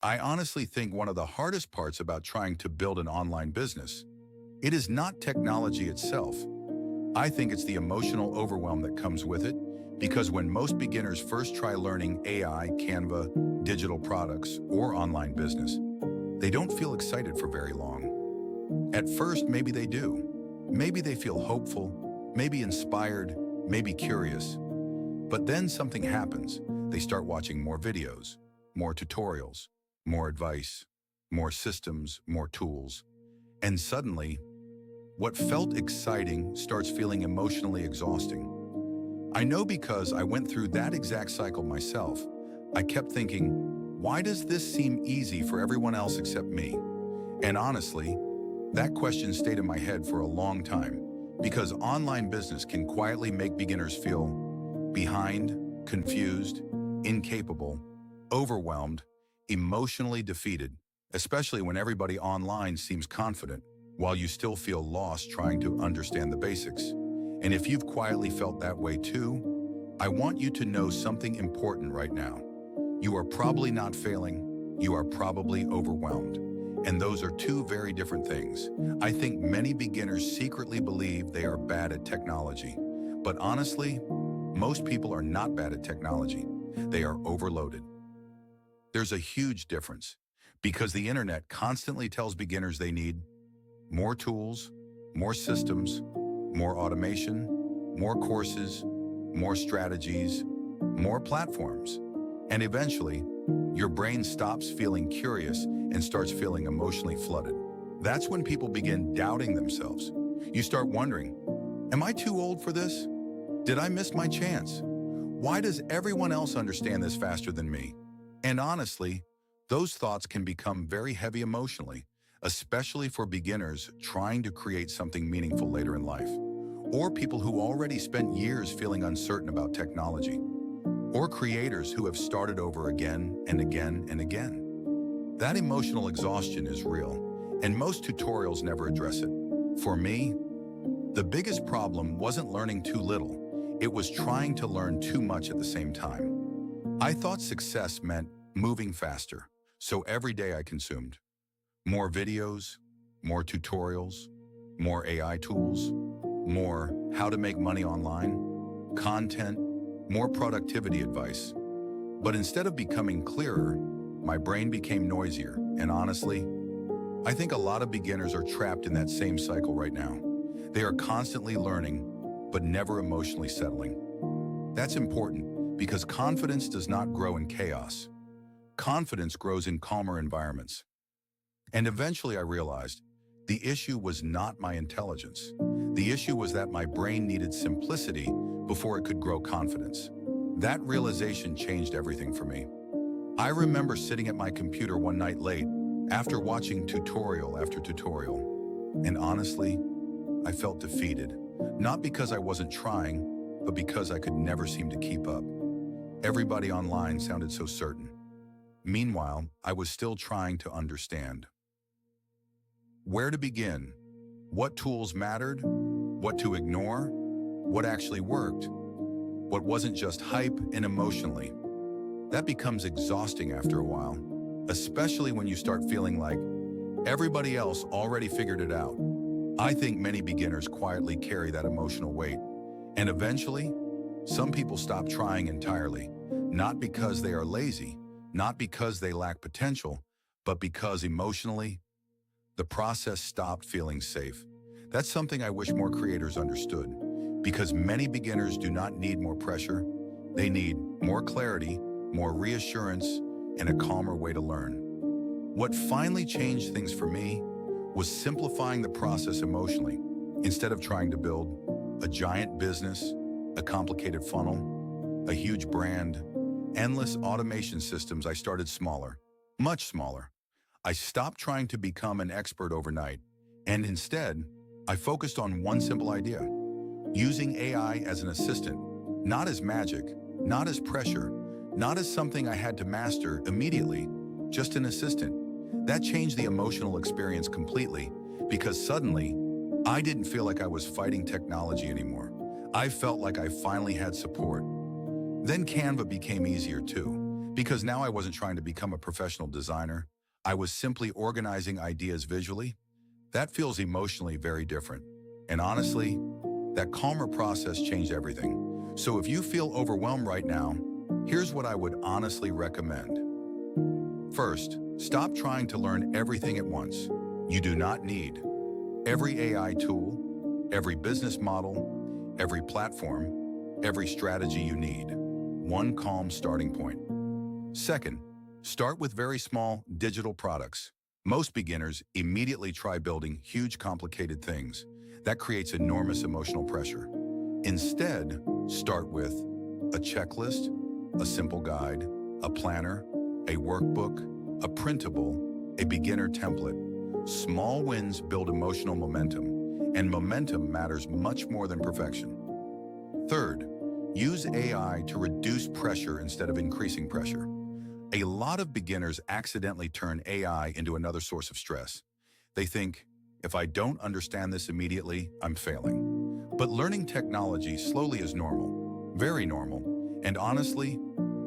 I honestly think one of the hardest parts about trying to build an online business, it is not technology itself. I think it's the emotional overwhelm that comes with it, because when most beginners first try learning AI, Canva, digital products, or online business, they don't feel excited for very long. At first, maybe they do. Maybe they feel hopeful, maybe inspired, maybe curious. But then something happens. They start watching more videos, more tutorials, more advice, more systems, more tools. And suddenly, what felt exciting starts feeling emotionally exhausting. I know because I went through that exact cycle myself. I kept thinking, why does this seem easy for everyone else except me? And honestly, that question stayed in my head for a long time, because online business can quietly make beginners feel behind, confused, incapable, overwhelmed, emotionally defeated, especially when everybody online seems confident, while you still feel lost trying to understand the basics. And if you've quietly felt that way too, I want you to know something important right now. You are probably not failing, you are probably overwhelmed. And those are two very different things. I think many beginners secretly believe they are bad at technology. But honestly, most people are not bad at technology. They are overloaded. There's a huge difference, because the internet constantly tells beginners they need more tools, more systems, more automation, more courses, more strategies, more platforms. And eventually, your brain stops feeling curious and starts feeling emotionally flooded. That's when people begin doubting themselves. You start wondering, am I too old for this? Did I miss my chance? Why does everyone else understand this faster than me? And honestly, those thoughts can become very heavy emotionally, especially for beginners trying to create something meaningful later in life, or people who already spent years feeling uncertain about technology, or creators who have started over again and again and again. That emotional exhaustion is real, and most tutorials never address it. For me, the biggest problem wasn't learning too little, it was trying to learn too much at the same time. I thought success meant moving faster, so every day I consumed more videos, more tutorials, more AI tools, more how to make money online, content, more productivity advice. But instead of becoming clearer, my brain became noisier, and honestly, I think a lot of beginners are trapped in that same cycle right now. They are constantly learning, but never emotionally settling. That's important because confidence does not grow in chaos. Confidence grows in calmer environments. And eventually I realized the issue was not my intelligence. The issue was that my brain needed simplicity before it could grow confidence. That realization changed everything for me. I remember sitting at my computer one night late after watching tutorial after tutorial. And honestly, I felt defeated, not because I wasn't trying, but because I could never seem to keep up. Everybody online sounded so certain. Meanwhile, I was still trying to understand. Where to begin? What tools mattered? What to ignore? What actually worked? What wasn't just hype and emotionally? That becomes exhausting after a while, especially when you start feeling like everybody else already figured it out. I think many beginners quietly carry that emotional weight, and eventually, some people stop trying entirely, not because they are lazy, not because they lack potential, but because emotionally, the process stopped feeling safe. That's something I wish more creators understood, because many beginners do not need more pressure. They need more clarity, more reassurance, and a calmer way to learn. What finally changed things for me was simplifying the process emotionally. Instead of trying to build a giant business, a complicated funnel, a huge brand, endless automation systems, I started smaller, much smaller. I stopped trying to become an expert overnight, and instead, I focused on one simple idea: using AI as an assistant, not as magic, not as pressure, not as something I had to master immediately, just an assistant. That changed the emotional experience completely, because suddenly, I didn't feel like I was fighting technology anymore. I felt like I finally had support. Then Canva became easier too, Because now I wasn't trying to become a professional designer. I was simply organizing ideas visually. That feels emotionally very different. And honestly, that calmer process changed everything. So if you feel overwhelmed right now, here's what I would honestly recommend. First, stop trying to learn everything at once. You do not need every AI tool, every business model, every platform, every strategy you need. One calm starting point. Second, start with very small digital products. Most beginners immediately try building huge complicated things. That creates enormous emotional pressure. Instead, start with a checklist, a simple guide, a planner, a workbook, a printable, a beginner template. Small wins build emotional momentum, and momentum matters much more than perfection. Third, use AI to reduce pressure instead of increasing pressure. A lot of beginners accidentally turn AI into another source of stress. They think, if I don't understand this immediately, I'm failing. But learning technology slowly is normal, very normal, and honestly,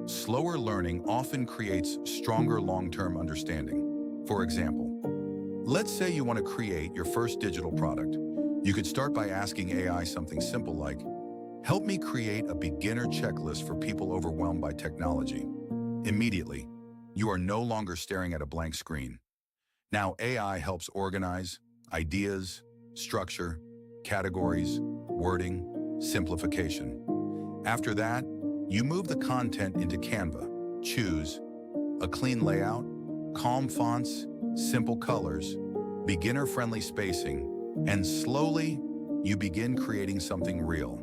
slower learning often creates stronger long-term understanding. For example, let's say you want to create your first digital product. You could start by asking AI something simple like, help me create a beginner checklist for people overwhelmed by technology. Immediately, you are no longer staring at a blank screen. Now AI helps organize ideas, structure, categories, wording, simplification. After that, you move the content into Canva. Choose a clean layout, calm fonts, simple colors, beginner-friendly spacing, and slowly, you begin creating something real.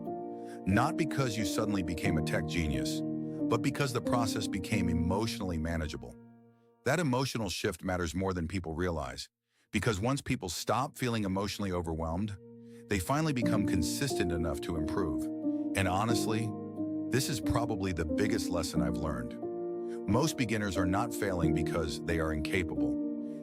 Not because you suddenly became a tech genius, but because the process became emotionally manageable. That emotional shift matters more than people realize, because once people stop feeling emotionally overwhelmed, they finally become consistent enough to improve. And honestly, this is probably the biggest lesson I've learned. Most beginners are not failing because they are incapable.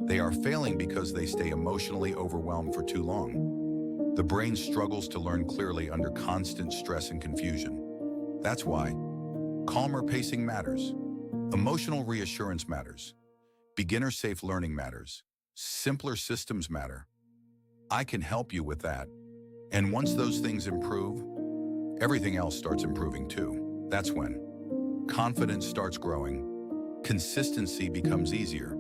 They are failing because they stay emotionally overwhelmed for too long. The brain struggles to learn clearly under constant stress and confusion. That's why calmer pacing matters. Emotional reassurance matters. Beginner-safe learning matters. Simpler systems matter. I can help you with that. And once those things improve, everything else starts improving too. That's when confidence starts growing, consistency becomes easier,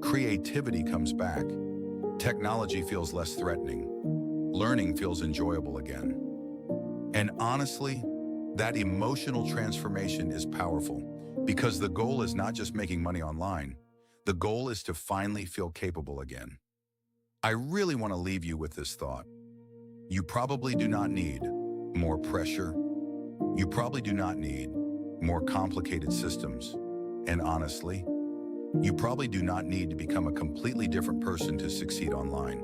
creativity comes back, technology feels less threatening, learning feels enjoyable again. And honestly, that emotional transformation is powerful because the goal is not just making money online. The goal is to finally feel capable again. I really want to leave you with this thought. You probably do not need more pressure. You probably do not need more complicated systems. And honestly, you probably do not need to become a completely different person to succeed online.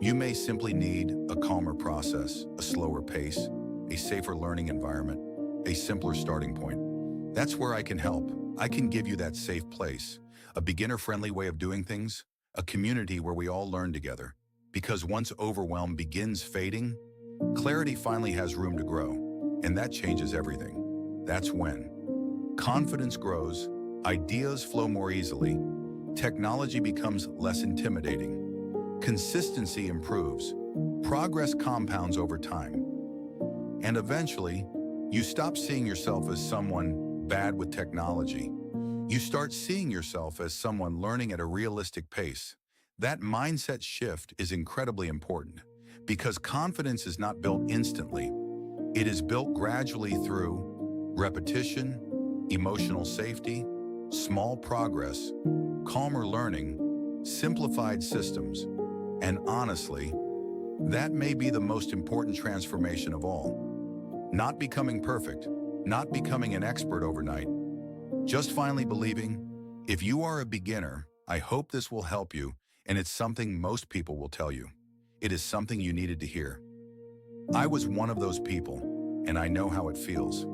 You may simply need a calmer process, a slower pace, a safer learning environment, a simpler starting point. That's where I can help. I can give you that safe place, a beginner-friendly way of doing things, a community where we all learn together. Because once overwhelm begins fading, clarity finally has room to grow, and that changes everything. That's when confidence grows, ideas flow more easily, technology becomes less intimidating, consistency improves, progress compounds over time, and eventually, you stop seeing yourself as someone bad with technology. You start seeing yourself as someone learning at a realistic pace. That mindset shift is incredibly important because confidence is not built instantly. It is built gradually through repetition, emotional safety, small progress, calmer learning, simplified systems, and honestly, that may be the most important transformation of all. Not becoming perfect, not becoming an expert overnight, just finally believing, if you are a beginner, I hope this will help you, and it's something most people will tell you. It is something you needed to hear. I was one of those people, and I know how it feels.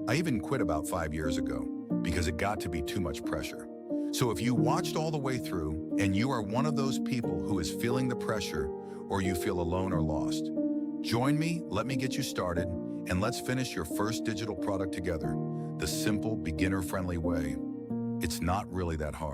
I even quit about 5 years ago because it got to be too much pressure. So if you watched all the way through and you are one of those people who is feeling the pressure or you feel alone or lost, join me, let me get you started, and let's finish your first digital product together, the simple, beginner-friendly way. It's not really that hard.